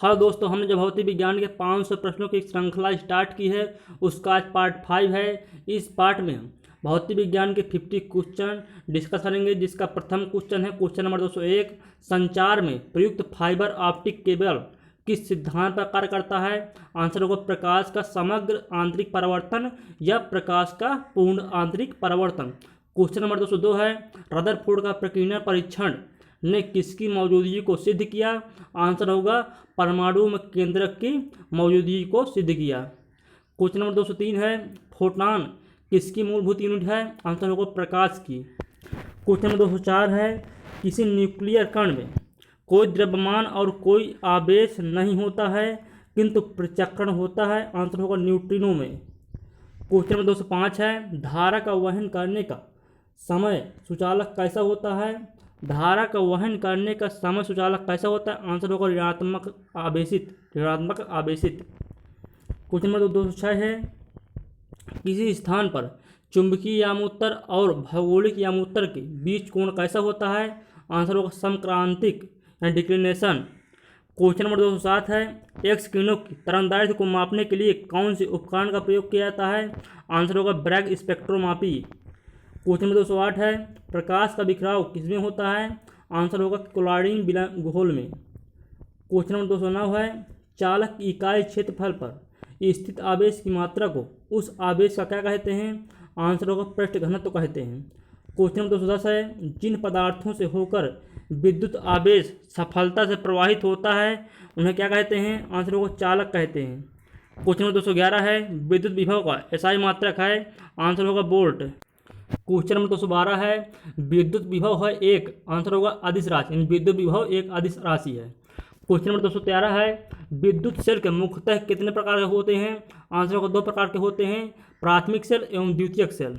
हाँ दोस्तों, हमने जो भौतिक विज्ञान के 500 प्रश्नों की श्रृंखला स्टार्ट की है उसका आज पार्ट 5 है। इस पार्ट में हम भौतिक विज्ञान के 50 क्वेश्चन डिस्कस करेंगे, जिसका प्रथम क्वेश्चन है क्वेश्चन नंबर 201। संचार में प्रयुक्त फाइबर ऑप्टिक केबल किस सिद्धांत पर कार्य करता है? आंसर होगा प्रकाश का समग्र आंतरिक परावर्तन या प्रकाश का पूर्ण आंतरिक परावर्तन। क्वेश्चन नंबर 202 है रदरफोर्ड का प्रकीर्णन परीक्षण ने किसकी मौजूदगी को सिद्ध किया? आंसर होगा परमाणु में केंद्रक की मौजूदगी को सिद्ध किया। क्वेश्चन नंबर 203 है फोटॉन किसकी मूलभूत यूनिट है? आंसर होगा प्रकाश की। क्वेश्चन नंबर 204 है किसी न्यूक्लियर कण में कोई द्रव्यमान और कोई आवेश नहीं होता है किंतु प्रचक्रण होता है। आंसर होगा न्यूट्रिनो में। क्वेश्चन नंबर 205 है धारा का वहन करने का समय सुचालक कैसा होता है? धारा का वहन करने का समय सुचालक कैसा होता है? आंसर होगा ऋणात्मक आवेशित। क्वेश्चन नंबर 206 है किसी स्थान पर चुंबकीय यामोत्तर और भौगोलिक यामोत्तर के बीच कोण कैसा होता है? आंसर होगा समक्रांतिक यानी डिक्लिनेशन। क्वेश्चन नंबर 207 है एक्स किरणों की तरंगदैर्घ्य को मापने के लिए कौन से उपकरण का प्रयोग किया जाता है? आंसर होगा ब्रैग स्पेक्ट्रोमापी। क्वेश्चन नंबर 208 है प्रकाश का बिखराव किसमें होता है? आंसर होगा कोलॉइडल घोल में। क्वेश्चन नंबर 209 है चालक की इकाई क्षेत्रफल पर स्थित आवेश की मात्रा को उस आवेश का क्या कहते हैं? आंसर होगा पृष्ठ घनत्व कहते हैं। क्वेश्चन नंबर 210 है जिन पदार्थों से होकर विद्युत आवेश सफलता से प्रवाहित होता है उन्हें क्या कहते हैं? आंसर होगा चालक कहते हैं। क्वेश्चन नंबर 211 है विद्युत विभव का एसआई मात्रक है? आंसर होगा वोल्ट। क्वेश्चन नंबर 212 है विद्युत विभव है एक, आंसर होगा अदिश राशि, यानी विद्युत विभव एक अदिश राशि है। क्वेश्चन नंबर 213 है विद्युत सेल के मुख्यतः कितने प्रकार के होते हैं? आंसर होगा 2 प्रकार के होते हैं, प्राथमिक सेल एवं द्वितीयक सेल।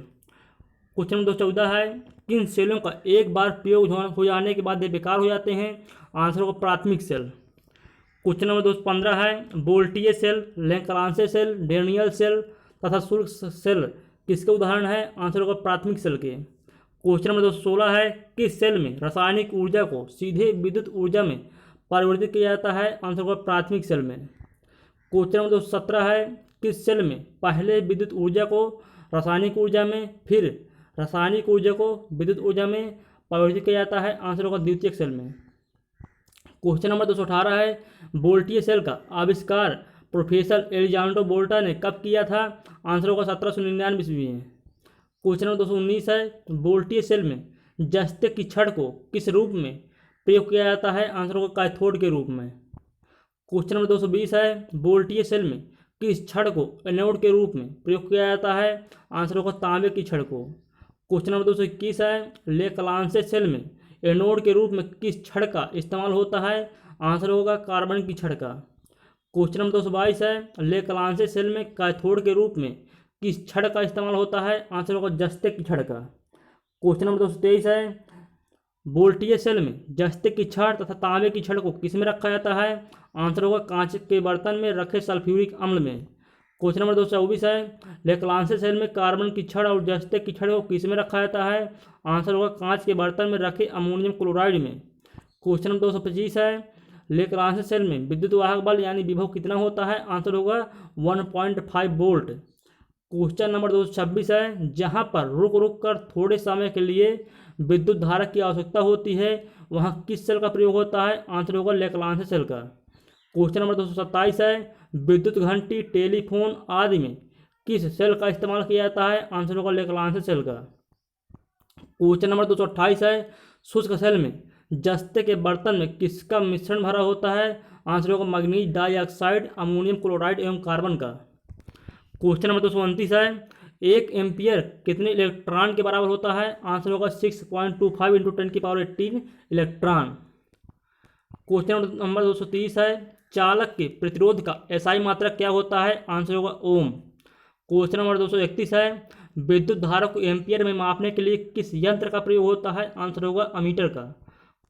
क्वेश्चन नंबर 214 है किन सेलों का एक बार प्रयोग हो जाने के बाद वे बेकार हो जाते हैं? आंसर होगा प्राथमिक सेल। क्वेश्चन नंबर 215 है वोल्टीय सेल, लेंक्रांसे सेल, डेनियल सेल तथा शुल्क सेल किसके उदाहरण है? आंसर होगा प्राथमिक सेल के। क्वेश्चन नंबर 216 है किस सेल में रासायनिक ऊर्जा को सीधे विद्युत ऊर्जा में परिवर्तित किया जाता है? आंसर होगा प्राथमिक सेल में। क्वेश्चन नंबर 217 है किस सेल में पहले विद्युत ऊर्जा को रासायनिक ऊर्जा में फिर रासायनिक ऊर्जा को विद्युत ऊर्जा में परिवर्तित किया जाता है? आंसर होगा द्वितीयक सेल में। क्वेश्चन नंबर 218 है वोल्टीय सेल का आविष्कार प्रोफेसर एलिजांड्रो वोल्टा ने कब किया था? आंसर होगा 1799 ईस्वी में। क्वेश्चन नंबर 219 है वोल्टीय सेल में जस्ते की छड़ को किस रूप में प्रयोग किया जाता है? आंसर होगा कैथोड के रूप में। क्वेश्चन नंबर 220 है वोल्टीय सेल में किस छड़ को एनोड के रूप में प्रयोग किया जाता है? आंसर होगा तांबे की छड़ को। क्वेश्चन नंबर 221 है लेक्लांसे सेल में एनोड के रूप में किस छड़ का इस्तेमाल होता है? आंसर होगा कार्बन की छड़ का। क्वेश्चन नंबर 222 है लेक्लांसे सेल में कैथोड के रूप में किस छड़ का इस्तेमाल होता है? आंसर होगा जस्ते की छड़ का। क्वेश्चन नंबर 223 है वोल्टीय सेल में जस्ते की छड़ तथा तांबे की छड़ को किस में रखा जाता है? आंसर होगा कांच के बर्तन में रखे सल्फ्यूरिक अम्ल में। क्वेश्चन नंबर 224 है लेक्लांसे सेल में कार्बन की छड़ और जस्ते की छड़ को किस में रखा जाता है? आंसर होगा कांच के बर्तन में रखे अमोनियम क्लोराइड में। क्वेश्चन नंबर 225 है लेक्लांसे सेल में विद्युत वाहक बल यानी विभव कितना होता है? आंसर होगा 1.5 वोल्ट। क्वेश्चन नंबर 226 है जहां पर रुक रुक कर थोड़े समय के लिए विद्युत धारा की आवश्यकता होती है वहां किस सेल का प्रयोग होता है? आंसर होगा लेक्लांसे सेल का। क्वेश्चन नंबर 227 है विद्युत घंटी, टेलीफोन आदि में किस सेल का इस्तेमाल किया जाता है? आंसर होगा लेक्लांसे सेल का। क्वेश्चन नंबर 228 है शुष्क सेल में जस्ते के बर्तन में किसका मिश्रण भरा होता है? आंसर होगा मैग्नीज डाइऑक्साइड, अमोनियम क्लोराइड एवं कार्बन का। क्वेश्चन नंबर 229 है 1 एम्पियर कितने इलेक्ट्रॉन के बराबर होता है? आंसर होगा 6.25 × 10⁻18 इलेक्ट्रॉन। क्वेश्चन नंबर 230 है चालक के प्रतिरोध का एसआई मात्रक क्या होता है? आंसर होगा ओम। क्वेश्चन नंबर 231 है विद्युत धारा को एम्पियर में मापने के लिए किस यंत्र का प्रयोग होता है? आंसर होगा अमीटर का।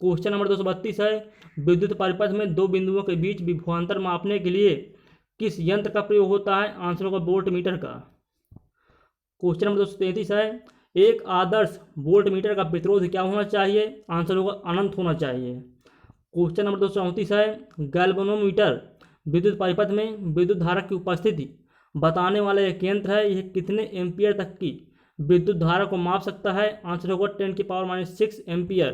क्वेश्चन नंबर 232 है विद्युत परिपथ में 2 बिंदुओं के बीच विभवांतर मापने के लिए किस यंत्र का प्रयोग होता है? आंसर होगा वोल्ट मीटर का। क्वेश्चन नंबर 233 है एक आदर्श वोल्ट मीटर का प्रतिरोध क्या होना चाहिए? आंसर होगा अनंत होना चाहिए। क्वेश्चन नंबर 234 है, गैल्वेनोमीटर विद्युत परिपथ में विद्युत धारा की उपस्थिति बताने वाला एक यंत्र है। यह कितने एम्पियर तक की विद्युत धारा को माप सकता है? आंसर होगा 10⁻⁻6 एम्पियर।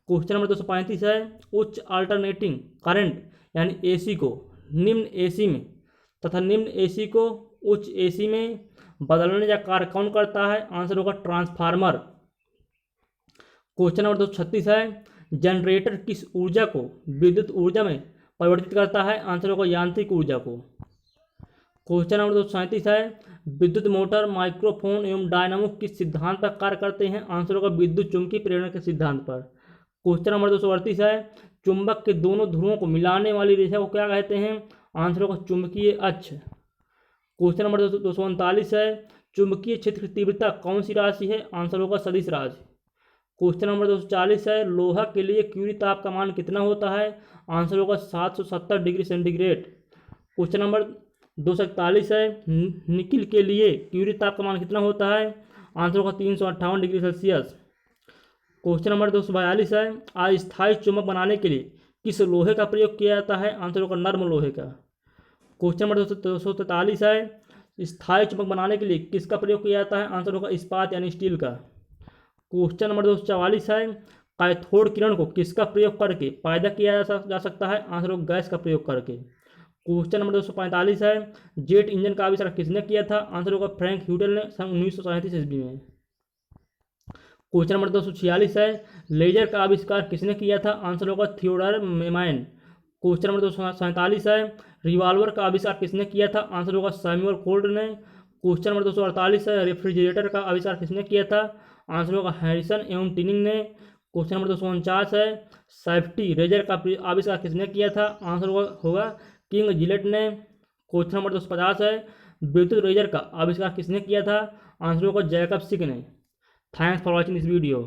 क्वेश्चन नंबर 235 है, उच्च अल्टरनेटिंग करंट यानी एसी को निम्न एसी में तथा निम्न एसी को उच्च एसी में बदलने का कार्य कौन करता है? आंसर होगा ट्रांसफार्मर। क्वेश्चन नंबर 236 है, जनरेटर किस ऊर्जा को विद्युत ऊर्जा में परिवर्तित करता है? आंसर होगा यांत्रिक ऊर्जा को। क्वेश्चन नंबर 237 है, विद्युत मोटर, माइक्रोफोन एवं डायनामो किस सिद्धांत पर कार्य करते हैं? आंसर होगा विद्युत चुंबकीय प्रेरण के सिद्धांत पर। क्वेश्चन नंबर 238 है, चुंबक के दोनों ध्रुवों को मिलाने वाली रेखा को क्या कहते हैं? आंसर होगा चुंबकीय अक्ष। क्वेश्चन नंबर 239 है, चुंबकीय क्षेत्र की तीव्रता कौन सी राशि है? आंसर होगा सदिश राशि। क्वेश्चन नंबर 240 है, लोहा के लिए क्यूरी ताप का मान कितना होता है? आंसर होगा 770 डिग्री सेंटीग्रेड। क्वेश्चन नंबर 241 है, निकिल के लिए क्यूरी ताप का मान कितना होता है? आंसर होगा 358 डिग्री सेल्सियस। क्वेश्चन नंबर 242 है, अस्थायी चुंबक बनाने के लिए किस लोहे का प्रयोग किया जाता है? आंसर होगा नर्म लोहे का। क्वेश्चन नंबर 243 है, स्थायी चुंबक बनाने के लिए किसका प्रयोग किया जाता है? आंसर होगा इस्पात यानी स्टील का। क्वेश्चन नंबर 244 है, कैथोड किरण को किसका प्रयोग करके पैदा किया जा सकता है? आंसर होगा गैस का प्रयोग करके। क्वेश्चन नंबर 245 है, जेट इंजन का आविष्कार किसने किया था? आंसर होगा फ्रैंक ह्यूटेल ने सन 1937 ईस्वी में। क्वेश्चन नंबर 246 है, लेजर का आविष्कार किसने किया था? आंसर होगा थियोडोर मेमैन। क्वेश्चन नंबर 247 है, रिवॉल्वर का आविष्कार किसने किया था? आंसर होगा सैमुअल कोल्ट ने। क्वेश्चन नंबर 248 है, रेफ्रिजरेटर का आविष्कार किसने किया था? आंसर होगा हैरिसन एवं टिनिंग ने। क्वेश्चन नंबर 249 है, सेफ्टी रेजर का आविष्कार किसने किया था? आंसर होगा किंग जिलेट ने। क्वेश्चन नंबर 250 है, विद्युत रेजर का आविष्कार किसने किया था? आंसर होगा जैकब सिक ने। Thanks for watching this video.